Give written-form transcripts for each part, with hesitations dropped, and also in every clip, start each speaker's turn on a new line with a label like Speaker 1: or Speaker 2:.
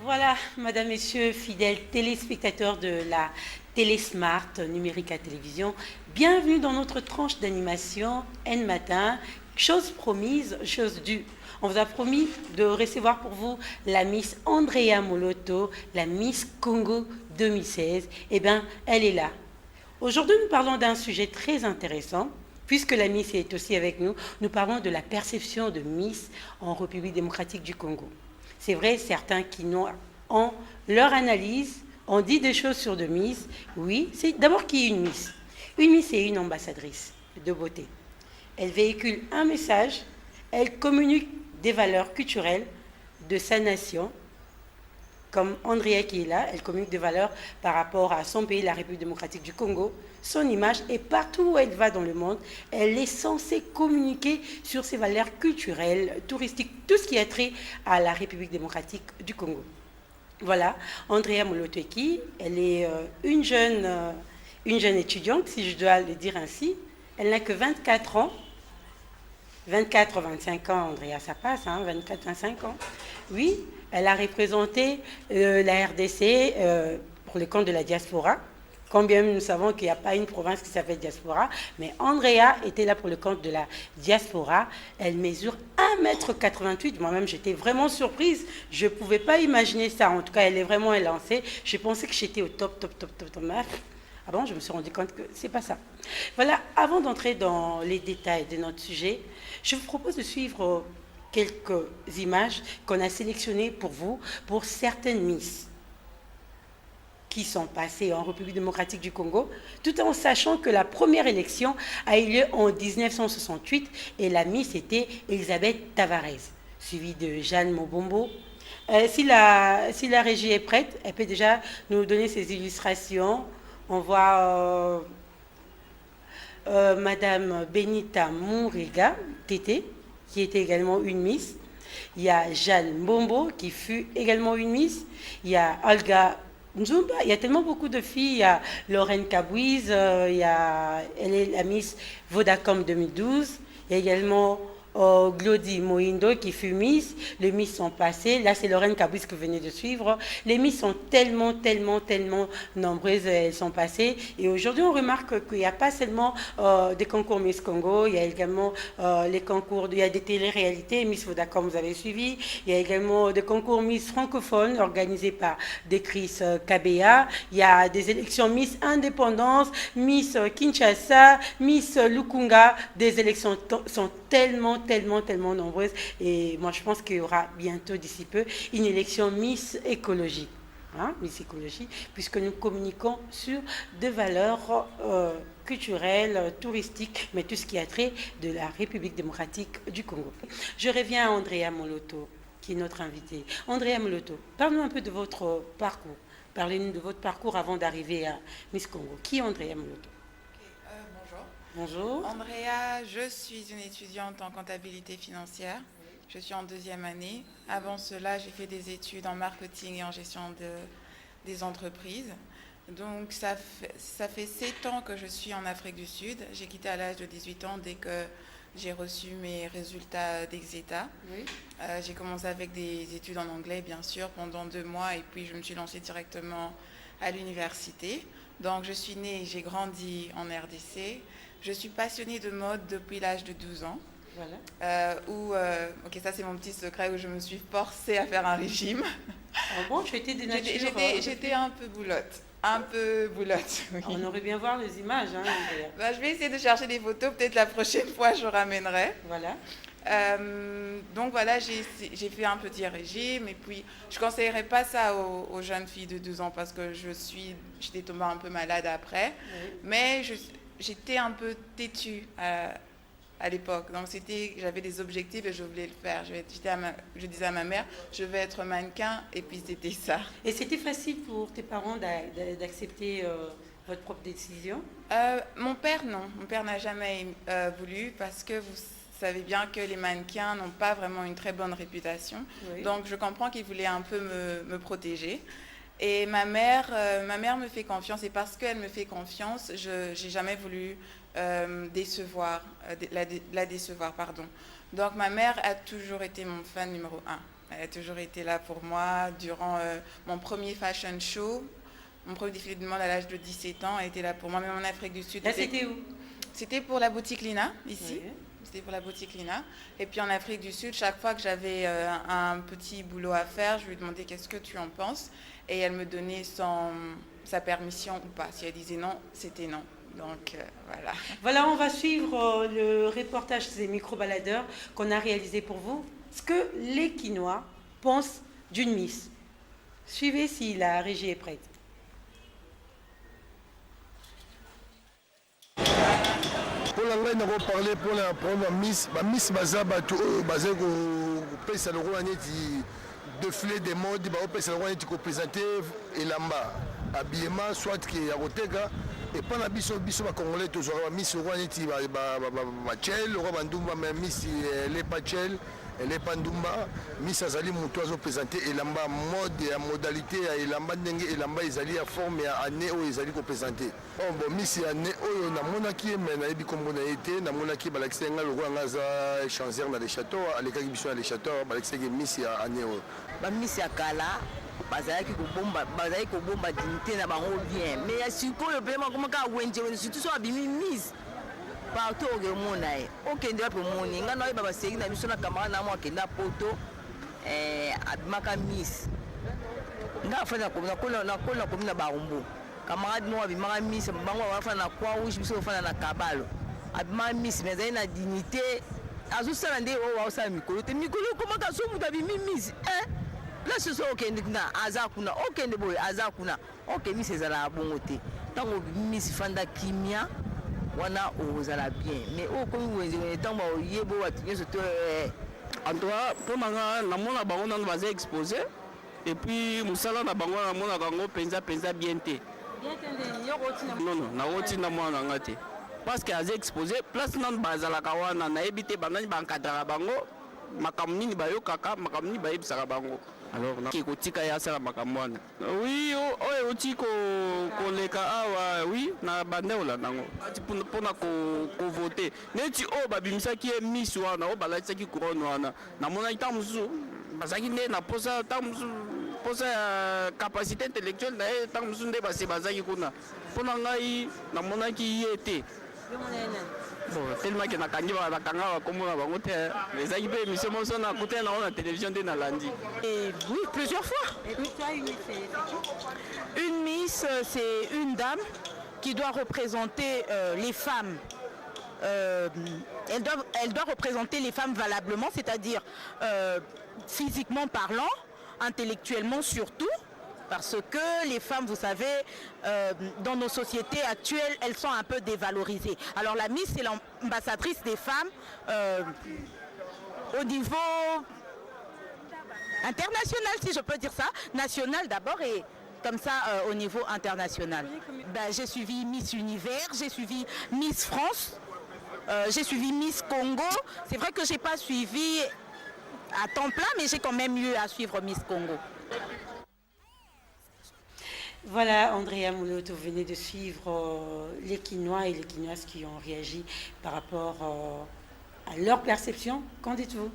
Speaker 1: Voilà, Madame, Messieurs, fidèles téléspectateurs de la Télésmart numérique à télévision, bienvenue dans notre tranche d'animation N Matin, chose promise, chose due. On vous a promis de recevoir pour vous la Miss Andrea Moloto, la Miss Congo 2016. Eh bien, elle est là. Aujourd'hui, nous parlons d'un sujet très intéressant. Puisque la Miss est aussi avec nous, nous parlons de la perception de Miss en République démocratique du Congo. C'est vrai, certains qui ont leur analyse, ont dit des choses sur de Miss. Oui, c'est d'abord qui est une Miss. Une Miss est une ambassadrice de beauté. Elle véhicule un message, elle communique des valeurs culturelles de sa nation. Comme Andrea qui est là, elle communique des valeurs par rapport à son pays, la République démocratique du Congo, son image, et partout où elle va dans le monde, elle est censée communiquer sur ses valeurs culturelles, touristiques, tout ce qui a trait à la République démocratique du Congo. Voilà, Andrea Moloteki, elle est une jeune étudiante, si je dois le dire ainsi. Elle n'a que 24 ans. 24-25 ans, Andrea, ça passe, hein, 24-25 ans. Oui, elle a représenté la RDC pour le compte de la diaspora. Combien nous savons qu'il n'y a pas une province qui s'appelle diaspora, mais Andrea était là pour le compte de la diaspora. Elle mesure 1,88 m. Moi-même, j'étais vraiment surprise. Je ne pouvais pas imaginer ça. En tout cas, elle est vraiment élancée. Je pensais que j'étais au top. Ah bon, je me suis rendu compte que c'est pas ça. Voilà, avant d'entrer dans les détails de notre sujet, je vous propose de suivre quelques images qu'on a sélectionnées pour vous, pour certaines Miss qui sont passées en République démocratique du Congo, tout en sachant que la première élection a eu lieu en 1968 et la Miss était Elisabeth Tavares, suivie de Jeanne Mobombo. Si la régie est prête, elle peut déjà nous donner ses illustrations. On voit Madame Benita Mouriga, Tété, qui était également une Miss. Il y a Jeanne Mbombo, qui fut également une Miss. Il y a Olga Nzumba. Il y a tellement beaucoup de filles. Il y a Lorraine Cabouise. Elle est la Miss Vodacom 2012. Il y a également Glody Moindo qui fut Miss. Les Miss sont passées. Là, c'est Lorraine Cabouis que vous venez de suivre. Les Miss sont tellement nombreuses. Elles sont passées. Et aujourd'hui, on remarque qu'il n'y a pas seulement des concours Miss Congo. Il y a également les concours. Il y a des télé-réalités. Miss Vodacom, vous avez suivi. Il y a également des concours Miss francophones organisés par des Chris KBA. Il y a des élections Miss Indépendance, Miss Kinshasa, Miss Lukunga. Des élections sont tellement nombreuses. Et moi, je pense qu'il y aura bientôt, d'ici peu, une élection Miss Écologie. Hein, Miss Écologie, puisque nous communiquons sur des valeurs culturelles, touristiques, mais tout ce qui a trait de la République démocratique du Congo. Je reviens à Andrea Moloto, qui est notre invitée. Andrea Moloto, parle-nous un peu de votre parcours. Parlez-nous de votre parcours avant d'arriver à Miss Congo. Qui est Andrea Moloto?
Speaker 2: Bonjour.
Speaker 1: Bonjour.
Speaker 2: Andrea, je suis une étudiante en comptabilité financière. Je suis en deuxième année. Avant cela, j'ai fait des études en marketing et en gestion des entreprises. Donc, ça fait 7 ans que je suis en Afrique du Sud. J'ai quitté à l'âge de 18 ans dès que j'ai reçu mes résultats d'Exeta.
Speaker 1: Oui.
Speaker 2: J'ai commencé avec des études en anglais, bien sûr, pendant 2 mois. Et puis, je me suis lancée directement à l'université. Donc, je suis née et j'ai grandi en RDC. Je suis passionnée de mode depuis l'âge de 12 ans.
Speaker 1: Voilà.
Speaker 2: Ok, ça c'est mon petit secret, où je me suis forcée à faire un régime.
Speaker 1: Ah bon, tu étais de nature...
Speaker 2: J'étais un peu boulotte. Un peu boulotte, oui.
Speaker 1: On aurait bien voir les images. Hein,
Speaker 2: Bah, je vais essayer de chercher des photos, peut-être la prochaine fois je ramènerai.
Speaker 1: voilà.
Speaker 2: Donc voilà, j'ai fait un petit régime, et puis je ne conseillerais pas ça aux jeunes filles de 12 ans parce que j'étais tombée un peu malade après.
Speaker 1: Oui.
Speaker 2: Mais j'étais un peu têtue à l'époque. Donc j'avais des objectifs et je voulais le faire. Je disais à ma mère, je vais être mannequin, et puis c'était ça.
Speaker 1: Et c'était facile pour tes parents d'accepter votre propre décision?
Speaker 2: Mon père, non. Mon père n'a jamais voulu, parce que vous savez bien que les mannequins n'ont pas vraiment une très bonne réputation.
Speaker 1: Oui.
Speaker 2: Donc je comprends qu'il voulait un peu me protéger. Et ma mère me fait confiance, et parce qu'elle me fait confiance, je n'ai jamais voulu la décevoir, pardon. Donc ma mère a toujours été mon fan numéro 1. Elle a toujours été là pour moi. Durant mon premier fashion show, mon premier défilé de mode à l'âge de 17 ans, elle était là pour moi, même en Afrique du Sud.
Speaker 1: Là, c'était où?
Speaker 2: C'était pour la boutique Lina, ici.
Speaker 1: Oui.
Speaker 2: C'était pour la boutique Lina. Et puis en Afrique du Sud, chaque fois que j'avais un petit boulot à faire, je lui demandais qu'est-ce que tu en penses. Et elle me donnait sa permission ou pas. Si elle disait non, c'était non. Donc voilà.
Speaker 1: Voilà, on va suivre le reportage des micro-baladeurs qu'on a réalisé pour vous. Ce que les Quinois pensent d'une Miss. Suivez si la régie est prête.
Speaker 3: Pour la reine, on va parler pour la Miss. La Miss Baza, basé au pays salon, défilé des modes, au pays salon, qui représenté Elamba, habillement, soit qui est à Rotega. Et pendant biso congolais, tous les Miss Rwaneti, Bachel, Rwandumba, Miss Lepachel. Elle est Pandumba, Miss Azali Moutoizo présenté Elamba mode et modalité à Elamba Nenge Elamba Ezali à forme et à année où Ezali ko présenté. Bon Miss année où na monaki mais na ebi kombo na été na monaki balakisi nga loko ngaza échangeur na les châteaux à l'école biso na les châteaux balakisi Miss année où.
Speaker 4: Ba Miss ya kala bazalaki ko bomba dignité na bango bien mais ya sikoyo vraiment comment ka wenje surtout so abimi Miss partout au monde okende wapi moni nga na baba seki na biso na camarade na moi kenda poto abimaka Miss nga afanya na komina barumbu camarade mo abimaka Miss bango afanya na kwa rouge biso afanya na kabalo abimaka Miss mais na dignité azosala nde o wa osala mikolo te mikolo komaka so mutu abimi Miss là ce soir okende na azakuna okende boy azakuna Miss ezala bongo te tango Miss fanda kimia wana ozala bien mais okomi wenze ntango oyebo watu nyonso to
Speaker 5: en tout cas mpo na nga namona bango nano baza exposé et puis mosala na bango namonaka yango mpenza bien te nono nakotinda mwana na nga te parce que aza exposé place nano bazalaka wana nayebi te banani bankadraka bango makambo nini bayokaka makambo nini bayebisaka bango alors kotika ye asala makambo wana oui oyo oti koleka awa oui na bandeola nango ati mpona kovote neti oyo babimisaki ye Miss wana oyo balatisaki couronne wana namonaki ntango mosusu bazalaki nde na posa ntango mosusu posa ya capacité intellectuelle na ye ntango mosusu nde base bazalaki kuna mpona ngai namonaki ye te bon tellement que nakangi bakanga bakomona bango te ezalaki mpe émission moso nakutana nango na télévision nde nalandi.
Speaker 6: Oui, plusieurs fois.
Speaker 1: Et puis toi, une Miss, c'est qui?
Speaker 6: Une Miss, c'est une dame qui doit représenter les femmes. Elle doit représenter les femmes valablement, c'est-à-dire physiquement parlant, intellectuellement surtout. Parce que les femmes, vous savez, dans nos sociétés actuelles, elles sont un peu dévalorisées. Alors la Miss, c'est l'ambassadrice des femmes au niveau international, si je peux dire ça. National d'abord et comme ça au niveau international. J'ai suivi Miss Univers, j'ai suivi Miss France, j'ai suivi Miss Congo. C'est vrai que je n'ai pas suivi à temps plein, mais j'ai quand même eu à suivre Miss Congo.
Speaker 1: Voilà, Andrea Mouloto, vous venez de suivre les Quinois et les Quinoises qui ont réagi par rapport à leur perception. Qu'en dites-vous?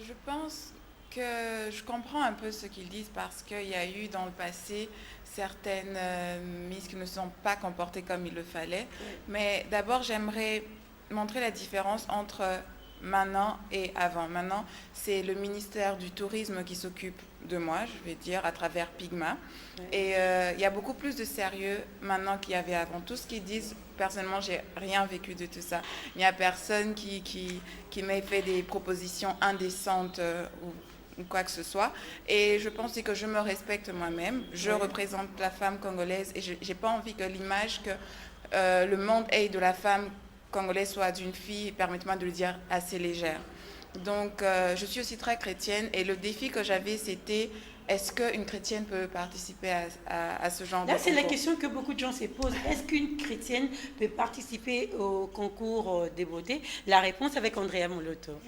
Speaker 2: Je pense que je comprends un peu ce qu'ils disent parce qu'il y a eu dans le passé certaines Miss qui ne se sont pas comportées comme il le fallait. Mais d'abord, j'aimerais montrer la différence entre maintenant et avant. Maintenant, c'est le ministère du Tourisme qui s'occupe de moi, je vais dire, à travers Pigma. Et il y a beaucoup plus de sérieux maintenant qu'il y avait avant. Tout ce qu'ils disent, personnellement, j'ai rien vécu de tout ça. Il n'y a personne qui m'ait fait des propositions indécentes ou quoi que ce soit. Et je pense que je me respecte moi-même. Je représente la femme congolaise et je n'ai pas envie que l'image que le monde ait de la femme congolaise soit d'une fille, permettez-moi de le dire, assez légère. Donc, je suis aussi très chrétienne et le défi que j'avais, c'était est-ce qu'une chrétienne peut participer à ce genre de concours?
Speaker 1: Là, c'est la question que beaucoup de gens se posent. Est-ce qu'une chrétienne peut participer au concours des beautés? La réponse avec Andrea Mouloto.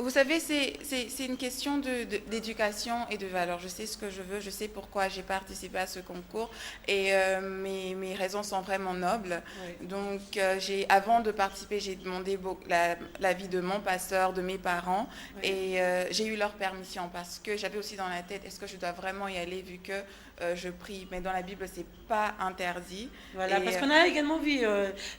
Speaker 2: Vous savez, c'est une question d'éducation et de valeur. Je sais ce que je veux, je sais pourquoi j'ai participé à ce concours et mes raisons sont vraiment nobles. Oui. Donc, avant de participer, j'ai demandé l'avis de mon pasteur, de mes parents, oui. Et j'ai eu leur permission parce que j'avais aussi dans la tête, est-ce que je dois vraiment y aller vu que je prie, mais dans la Bible, c'est pas interdit.
Speaker 1: Voilà, parce qu'on a également vu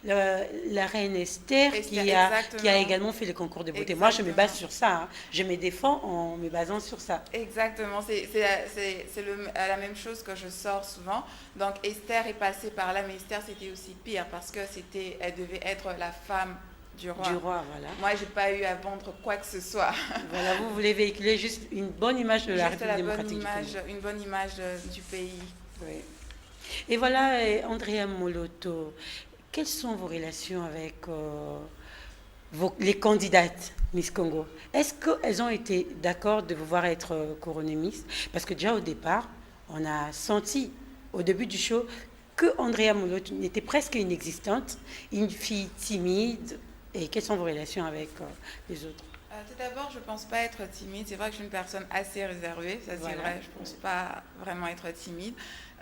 Speaker 1: la reine Esther qui a également fait le concours de beauté. Exactement. Moi, je me base sur ça. Hein. Je me défends en me basant sur ça.
Speaker 2: Exactement. C'est la même chose que je sors souvent. Donc, Esther est passée par là, mais Esther, c'était aussi pire parce que elle devait être la femme du roi.
Speaker 1: Voilà.
Speaker 2: Moi, je n'ai pas eu à vendre quoi que ce soit.
Speaker 1: Voilà, vous voulez véhiculer juste une bonne image de la République démocratique du Congo.
Speaker 2: Une bonne image du pays.
Speaker 1: Oui. Et voilà, Andrea Moloto, quelles sont vos relations avec les candidates Miss Congo? Est-ce qu'elles ont été d'accord de vous voir être couronnées Miss? Parce que déjà au départ, on a senti au début du show que Andrea Moloto était presque inexistante, une fille timide. Et quelles sont vos relations avec les autres?
Speaker 2: Tout d'abord, je ne pense pas être timide. C'est vrai que je suis une personne assez réservée, ça c'est vrai. Je ne pense pas vraiment être timide.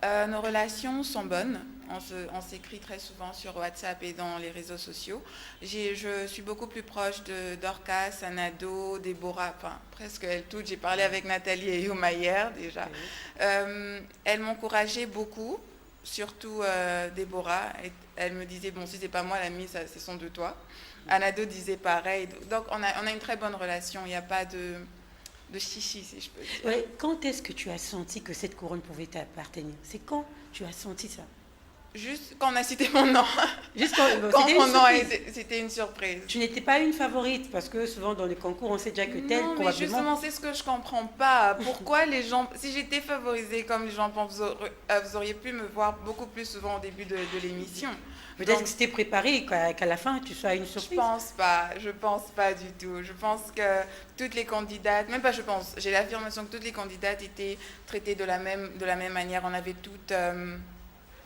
Speaker 2: Nos relations sont bonnes. On s'écrit très souvent sur WhatsApp et dans les réseaux sociaux. Je suis beaucoup plus proche de Dorcas, Anado, Déborah, enfin presque elles toutes. J'ai parlé avec Nathalie et Yuma hier déjà. Okay. Elles m'encourageaient beaucoup, surtout Déborah. Elle me disait, bon, si ce n'est pas moi la mise, ce sont de toi. Anado disait pareil. Donc, on a une très bonne relation. Il n'y a pas de chichi, si je peux dire.
Speaker 1: Ouais. Quand est-ce que tu as senti que cette couronne pouvait t'appartenir? C'est quand tu as senti ça?
Speaker 2: Juste quand on a cité mon nom.
Speaker 1: Juste
Speaker 2: quand mon nom, c'était une surprise.
Speaker 1: Tu n'étais pas une favorite parce que souvent dans les concours, on sait déjà que telle,
Speaker 2: non,
Speaker 1: probablement...
Speaker 2: mais justement, c'est ce que je ne comprends pas. Pourquoi les gens... Si j'étais favorisée comme les gens pensent, vous auriez pu me voir beaucoup plus souvent au début de l'émission.
Speaker 1: Peut-être que c'était préparé, qu'à la fin, tu sois une surprise.
Speaker 2: Je pense pas du tout. Je pense que toutes les candidates, même pas je pense, j'ai l'affirmation que toutes les candidates étaient traitées de la même manière. On avait toutes...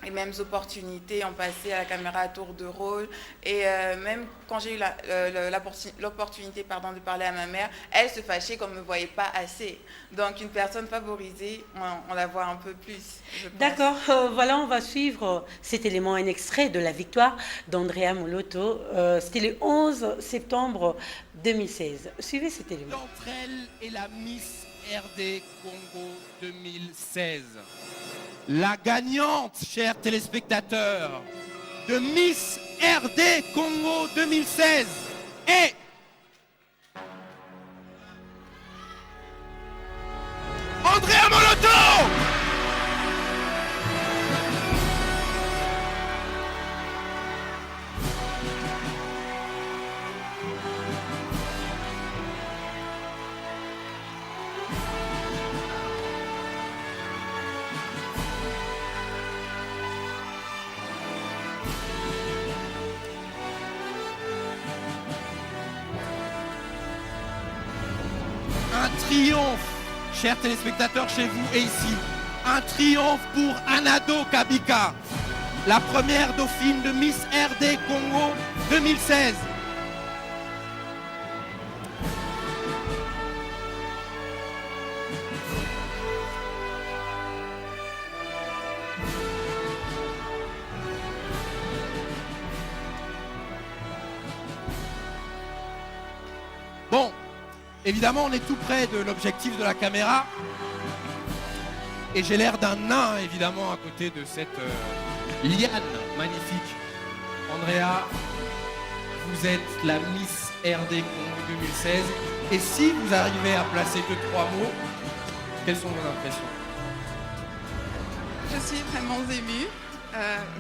Speaker 2: les mêmes opportunités, on passait à la caméra à tour de rôle et même quand j'ai eu l'opportunité de parler à ma mère, elle se fâchait qu'on ne me voyait pas assez. Donc une personne favorisée, on la voit un peu plus.
Speaker 1: D'accord, voilà, on va suivre cet élément, un extrait de la victoire d'Andrea Moloto. C'était le 11 septembre 2016. Suivez cet élément.
Speaker 7: D'entre elles est la Miss RD Congo 2016. La gagnante, chers téléspectateurs, de Miss RD Congo 2016 est Andrea Moloto. Un triomphe, chers téléspectateurs chez vous et ici, un triomphe pour Anado Kabika, la première dauphine de Miss RD Congo 2016. Bon. Évidemment, on est tout près de l'objectif de la caméra. Et j'ai l'air d'un nain, évidemment, à côté de cette liane magnifique. Andrea, vous êtes la Miss RD Congo 2016. Et si vous arrivez à placer que 3 mots, quelles sont vos impressions?
Speaker 2: Je suis vraiment émue.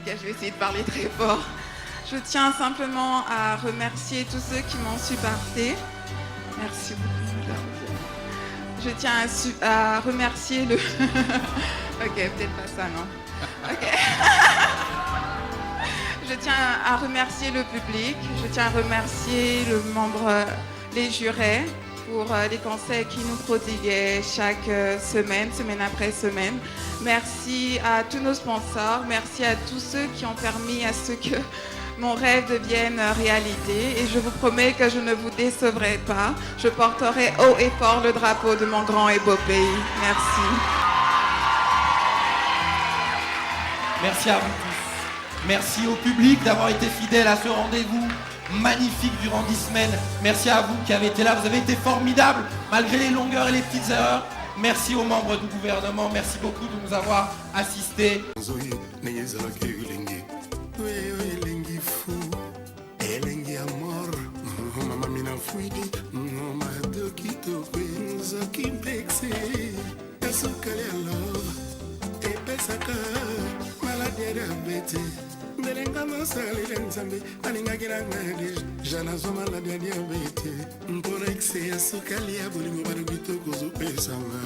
Speaker 2: Je vais essayer de parler très fort. Je tiens simplement à remercier tous ceux qui m'ont supporté. Merci beaucoup. Je tiens à remercier le... Ok, peut-être pas ça, non. Ok. Je tiens à remercier le public. Je tiens à remercier les jurés pour les conseils qu'ils nous prodiguaient chaque semaine après semaine. Merci à tous nos sponsors. Merci à tous ceux qui ont permis à ce que mon rêve devienne réalité et je vous promets que je ne vous décevrai pas. Je porterai haut et fort le drapeau de mon grand et beau pays. Merci.
Speaker 7: Merci à vous tous. Merci au public d'avoir été fidèle à ce rendez-vous magnifique durant 10 semaines. Merci à vous qui avez été là. Vous avez été formidables malgré les longueurs et les petites erreurs. Merci aux membres du gouvernement. Merci beaucoup de nous avoir assistés.
Speaker 8: Belenga masali nzambe aningakira ngadi jana zoma la diabete mpora ikse ya sukali ya bolingo bado kitoko zo pesanga